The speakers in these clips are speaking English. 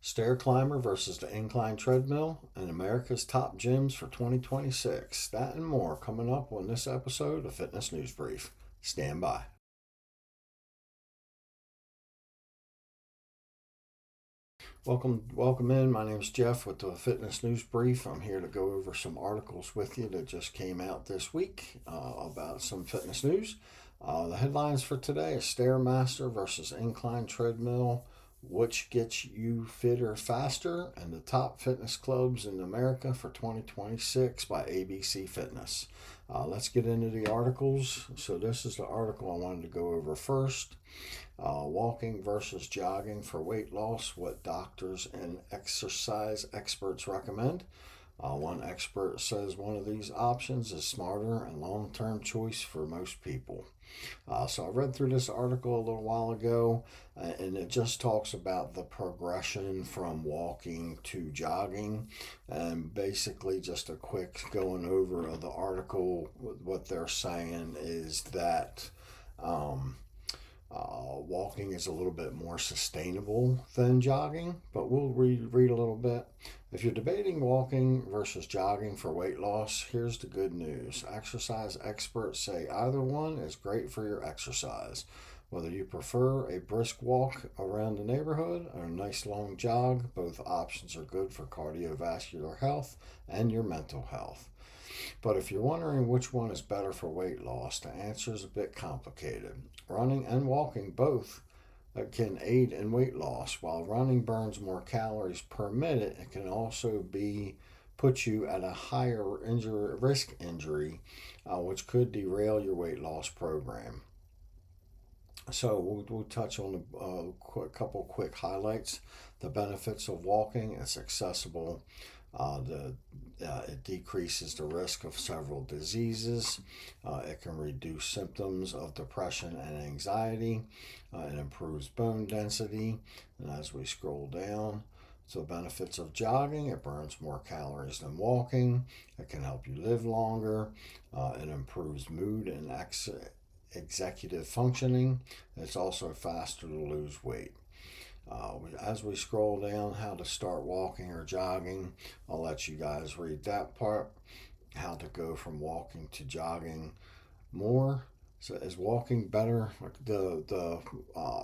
Stair climber versus the incline treadmill and America's top gyms for 2026. That and more coming up on this episode of Fitness News Brief. Stand by. Welcome in. My name is Jeff with the Fitness News Brief. I'm here to go over some articles with you that just came out this week about some fitness news. The headlines for today is Stairmaster versus Incline Treadmill, which gets you fitter faster, and the top fitness clubs in America for 2026 by ABC Fitness. Let's get into the articles. So this is the article I wanted to go over first. Walking versus jogging for weight loss, what doctors and exercise experts recommend. One expert says one of these options is smarter and long-term choice for most people. So I read through this article a little while ago, and it just talks about the progression from walking to jogging, and basically just a quick going over of the article. What they're saying is that walking is a little bit more sustainable than jogging, but we'll read a little bit. If you're debating walking versus jogging for weight loss, here's the good news. Exercise experts say either one is great for your exercise. Whether you prefer a brisk walk around the neighborhood or a nice long jog, both options are good for cardiovascular health and your mental health. But if you're wondering which one is better for weight loss, the answer is a bit complicated. Running and walking both can aid in weight loss. While running burns more calories per minute, it can also put you at a higher risk injury, which could derail your weight loss program. So we'll touch on a couple quick highlights. The benefits of walking: it's accessible. It decreases the risk of several diseases. It can reduce symptoms of depression and anxiety. It improves bone density. And as we scroll down, so benefits of jogging: it burns more calories than walking. It can help you live longer. It improves mood and executive functioning. It's also faster to lose weight. As we scroll down, how to start walking or jogging, I'll let you guys read that part. How to go from walking to jogging more. So is walking better? The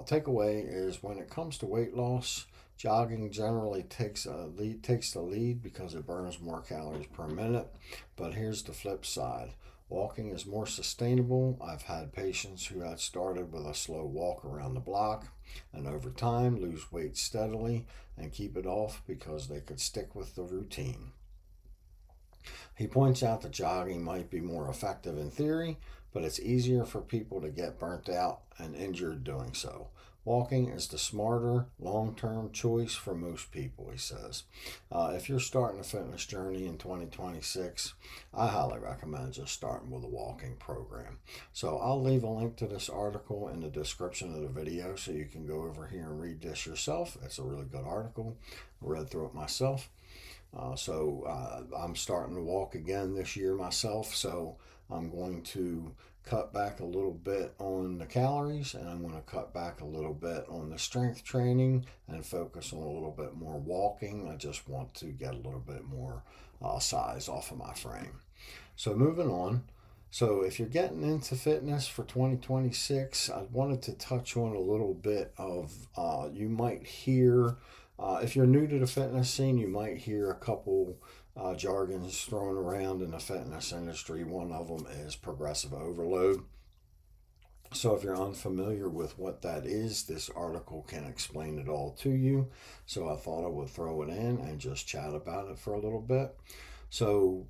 takeaway is when it comes to weight loss, jogging generally takes the lead because it burns more calories per minute. But here's the flip side. Walking is more sustainable. I've had patients who had started with a slow walk around the block and over time lose weight steadily and keep it off because they could stick with the routine. He points out that jogging might be more effective in theory, but it's easier for people to get burnt out and injured doing so. Walking is the smarter, long-term choice for most people, he says. If you're starting a fitness journey in 2026, I highly recommend just starting with a walking program. So I'll leave a link to this article in the description of the video so you can go over here and read this yourself. It's a really good article. I read through it myself. I'm starting to walk again this year myself, so I'm going to cut back a little bit on the calories, and I'm going to cut back a little bit on the strength training and focus on a little bit more walking. I just want to get a little bit more size off of my frame. So moving on. So if you're getting into fitness for 2026, I wanted to touch on a little bit of, you might hear, if you're new to the fitness scene, you might hear a couple jargons thrown around in the fitness industry. One of them is progressive overload. So if you're unfamiliar with what that is, this article can explain it all to you. So I thought I would throw it in and just chat about it for a little bit. So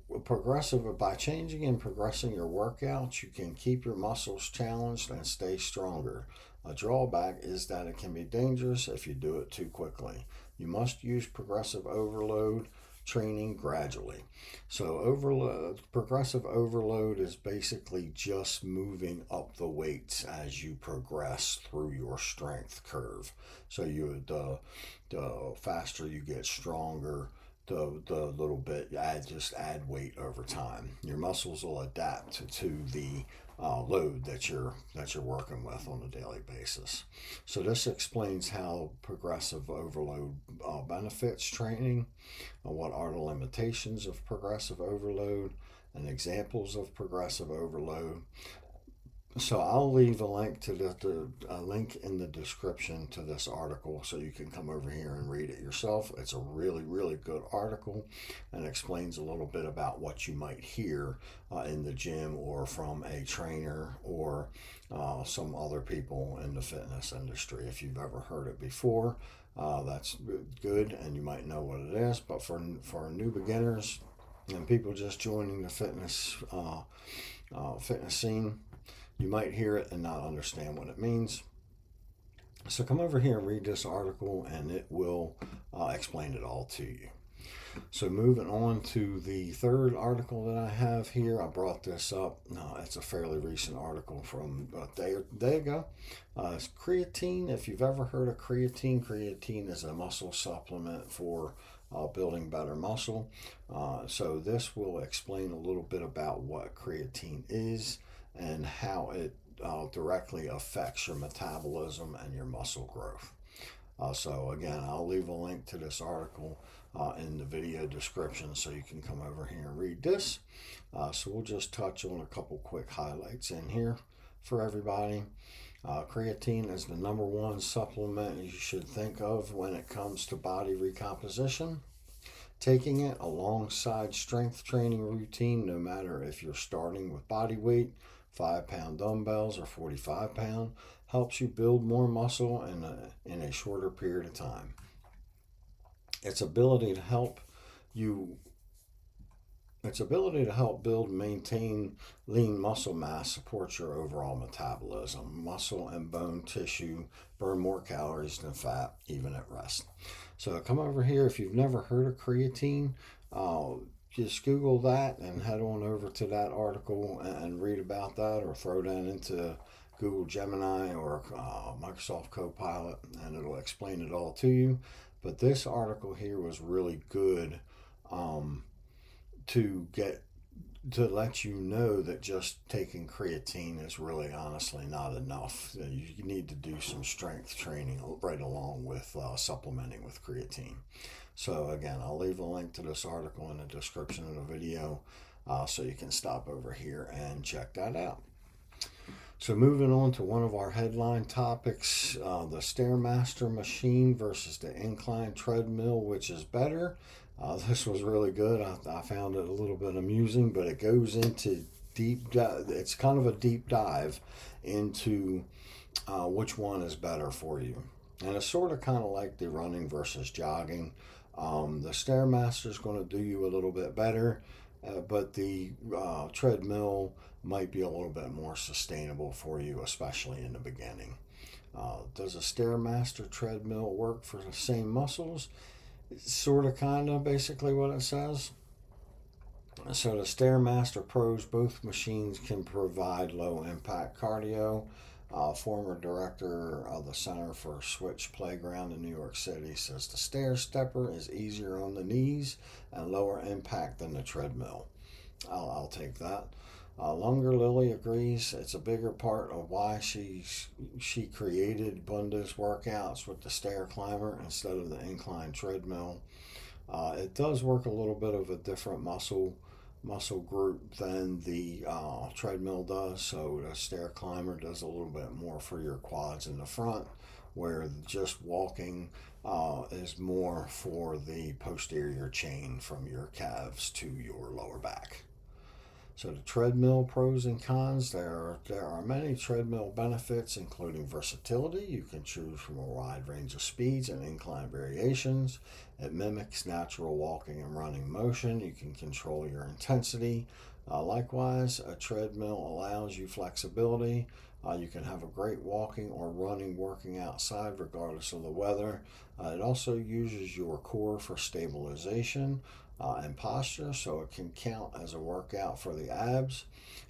by changing and progressing your workouts, you can keep your muscles challenged and stay stronger. A drawback is that it can be dangerous if you do it too quickly. You must use progressive overload training gradually. So progressive overload is basically just moving up the weights as you progress through your strength curve. So the faster you get stronger, the little bit, just add weight over time. Your muscles will adapt to the load that you're working with on a daily basis. So this explains how progressive overload benefits training, what are the limitations of progressive overload, and examples of progressive overload. So I'll leave a link to a link in the description to this article so you can come over here and read it yourself. It's a really, really good article and explains a little bit about what you might hear in the gym or from a trainer or some other people in the fitness industry. If you've ever heard it before, that's good and you might know what it is. But for new beginners and people just joining the fitness scene, you might hear it and not understand what it means. So come over here and read this article and it will explain it all to you. So moving on to the third article that I have here, I brought this up. It's a fairly recent article from a day ago. It's creatine. If you've ever heard of creatine, creatine is a muscle supplement for building better muscle. So this will explain a little bit about what creatine is and how it directly affects your metabolism and your muscle growth. So again, I'll leave a link to this article in the video description so you can come over here and read this. So we'll just touch on a couple quick highlights in here for everybody. Creatine is the number one supplement you should think of when it comes to body recomposition. Taking it alongside strength training routine, no matter if you're starting with body weight, 5-pound dumbbells or 45-pound, helps you build more muscle in a shorter period of time. Its ability to help build and maintain lean muscle mass supports your overall metabolism. Muscle and bone tissue burn more calories than fat, even at rest. So come over here. If you've never heard of creatine, just Google that and head on over to that article and read about that, or throw that into Google Gemini or Microsoft Copilot and it'll explain it all to you. But this article here was really good to let you know that just taking creatine is really honestly not enough. You need to do some strength training right along with supplementing with creatine. So again, I'll leave a link to this article in the description of the video so you can stop over here and check that out. So moving on to one of our headline topics, the Stairmaster machine versus the Incline treadmill, which is better. This was really good. I found it a little bit amusing, but it goes into it's kind of a deep dive into which one is better for you. And it's sort of kind of like the running versus jogging. The Stairmaster is going to do you a little bit better, but the treadmill might be a little bit more sustainable for you, especially in the beginning. Does a Stairmaster treadmill work for the same muscles? It's sort of, kind of, basically what it says. So the Stairmaster Pros, both machines can provide low impact cardio. Former director of the Center for Switch Playground in New York City says the Stair Stepper is easier on the knees and lower impact than the treadmill. I'll take that. Longer Lily agrees it's a bigger part of why she created Bunda's workouts with the Stair Climber instead of the Incline treadmill. It does work a little bit of a different muscle group than the treadmill does. So the Stair Climber does a little bit more for your quads in the front, where just walking is more for the posterior chain from your calves to your lower back. So the treadmill pros and cons, there are many treadmill benefits, including versatility. You can choose from a wide range of speeds and incline variations. It mimics natural walking and running motion. You can control your intensity. Likewise, a treadmill allows you flexibility. You can have a great working outside regardless of the weather. It also uses your core for stabilization and posture, so it can count as a workout for the abs.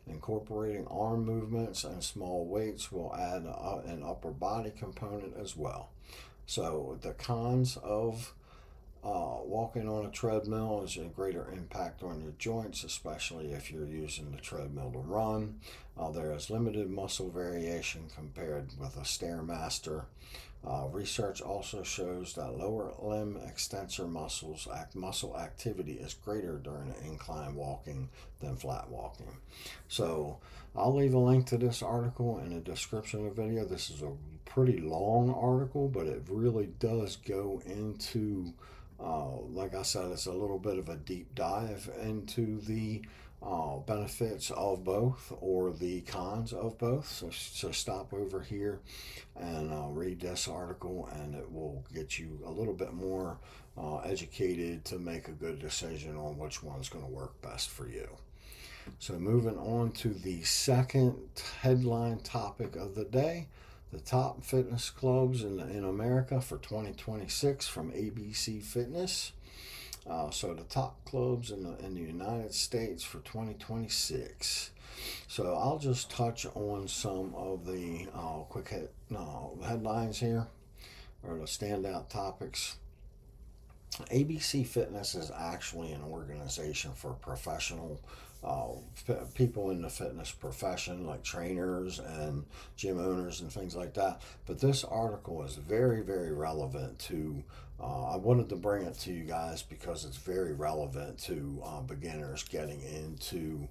Incorporating arm movements and small weights will add an upper body component as well. So the cons of walking on a treadmill is a greater impact on your joints, especially if you're using the treadmill to run. There is limited muscle variation compared with a Stairmaster. Research also shows that lower limb extensor muscle activity is greater during incline walking than flat walking. So I'll leave a link to this article in the description of the video. This is a pretty long article, but it really does go into, like I said, it's a little bit of a deep dive into the benefits of both or the cons of both. So stop over here and read this article, and it will get you a little bit more educated to make a good decision on which one's going to work best for you. So moving on to the second headline topic of the day, the top fitness clubs in America for 2026 from ABC Fitness. So the top clubs in the United States for 2026. So I'll just touch on some of the headlines here, or the standout topics. ABC Fitness is actually an organization for professional people in the fitness profession, like trainers and gym owners and things like that. But this article is very, very relevant to, I wanted to bring it to you guys because it's very relevant to beginners getting into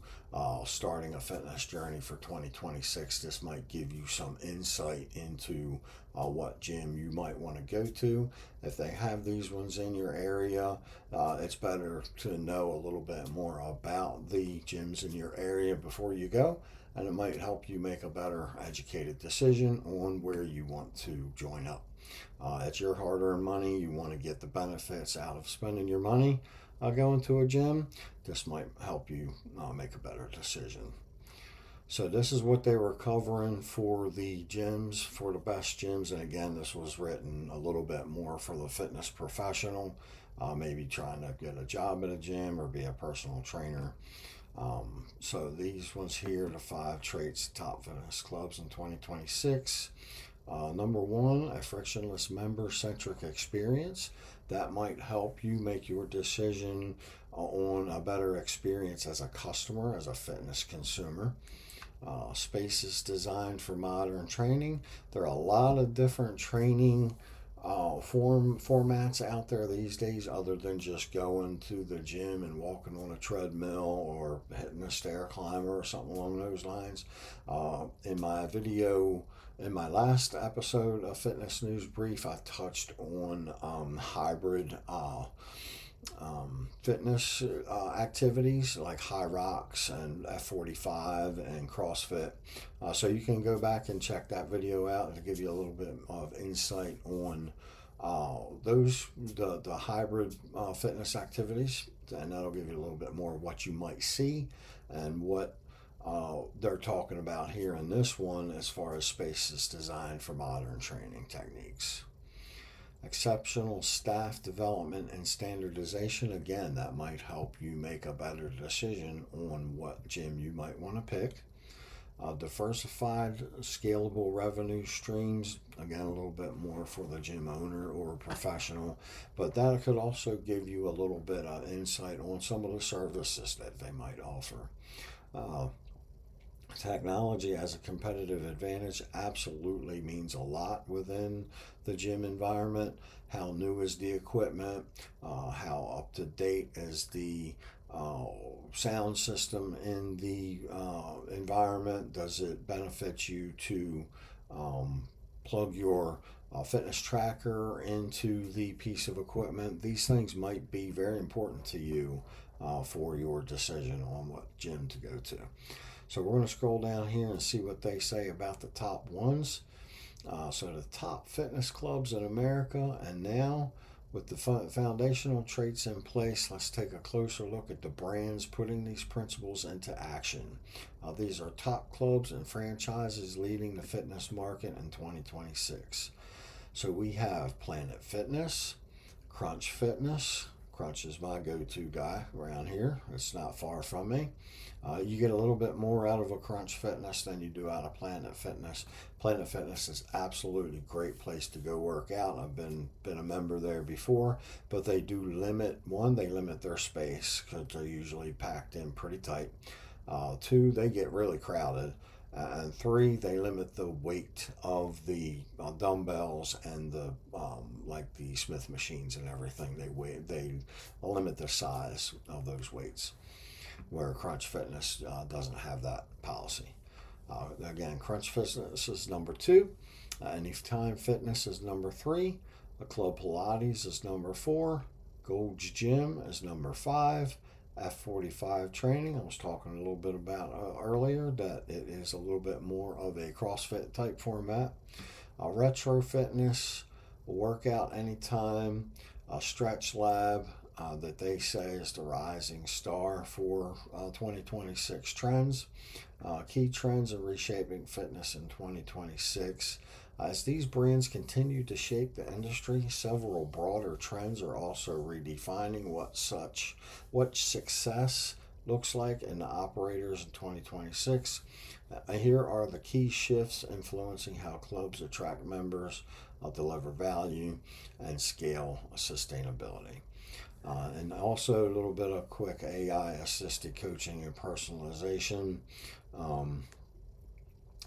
starting a fitness journey for 2026. This might give you some insight into what gym you might want to go to. If they have these ones in your area, it's better to know a little bit more about the gyms in your area before you go, and it might help you make a better educated decision on where you want to join up. It's your hard-earned money. You want to get the benefits out of spending your money going to a gym. This might help you make a better decision. So this is what they were covering for the gyms, for the best gyms. And again, this was written a little bit more for the fitness professional, maybe trying to get a job at a gym or be a personal trainer. So these ones here, the 5 traits top fitness clubs in 2026. Number 1, a frictionless member-centric experience. That might help you make your decision on a better experience as a customer, as a fitness consumer. Spaces designed for modern training. There are a lot of different training formats out there these days, other than just going to the gym and walking on a treadmill or hitting a stair climber or something along those lines. In my last episode of Fitness News Brief, I touched on hybrid fitness activities like high rocks and F45 and CrossFit. So you can go back and check that video out to give you a little bit of insight on the hybrid fitness activities, and that'll give you a little bit more of what you might see and what they're talking about here in this one as far as spaces designed for modern training techniques. Exceptional staff development and standardization. Again, that might help you make a better decision on what gym you might want to pick. Diversified, scalable revenue streams. Again, a little bit more for the gym owner or professional, but that could also give you a little bit of insight on some of the services that they might offer. Technology as a competitive advantage absolutely means a lot within the gym environment. How new is the equipment? How up to date is the sound system in the environment? Does it benefit you to plug your fitness tracker into the piece of equipment? These things might be very important to you for your decision on what gym to go to. So we're going to scroll down here and see what they say about the top ones. So the top fitness clubs in America, and now with the foundational traits in place, let's take a closer look at the brands putting these principles into action. These are top clubs and franchises leading the fitness market in 2026. So we have Planet Fitness, Crunch Fitness, Crunch is my go-to guy around here. It's not far from me. You get a little bit more out of a Crunch Fitness than you do out of Planet Fitness. Planet Fitness is absolutely a great place to go work out. I've been a member there before, but they do limit, one, they limit their space because they're usually packed in pretty tight. Two, they get really crowded. And three, they limit the weight of the dumbbells and the like the Smith machines and everything. They limit the size of those weights, where Crunch Fitness doesn't have that policy. Again, Crunch Fitness is number 2. Anytime Fitness is number 3. Club Pilates is number 4. Gold's Gym is number 5. F45 training, I was talking a little bit about earlier, that it is a little bit more of a CrossFit type format. Retro Fitness, Workout Anytime, Stretch Lab, that they say is the rising star for 2026 trends. Key trends in reshaping fitness in 2026. As these brands continue to shape the industry, several broader trends are also redefining what success looks like in the operators in 2026. Here are the key shifts influencing how clubs attract members, deliver value, and scale sustainability. And also a little bit of quick AI assisted coaching and personalization.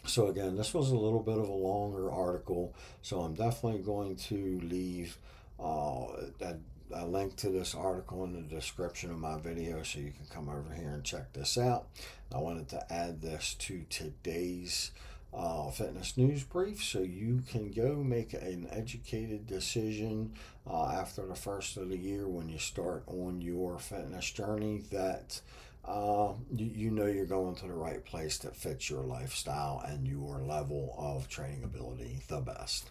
So again, this was a little bit of a longer article, so I'm definitely going to leave a link to this article in the description of my video so you can come over here and check this out. I wanted to add this to today's fitness news brief so you can go make an educated decision after the first of the year when you start on your fitness journey that you know you're going to the right place that fits your lifestyle and your level of training ability the best.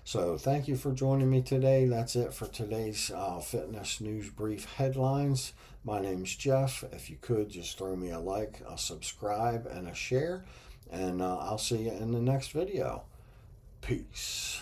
So thank you for joining me today. That's it for today's fitness news brief headlines. My name's Jeff. If you could, just throw me a like, a subscribe, and a share. And I'll see you in the next video. Peace.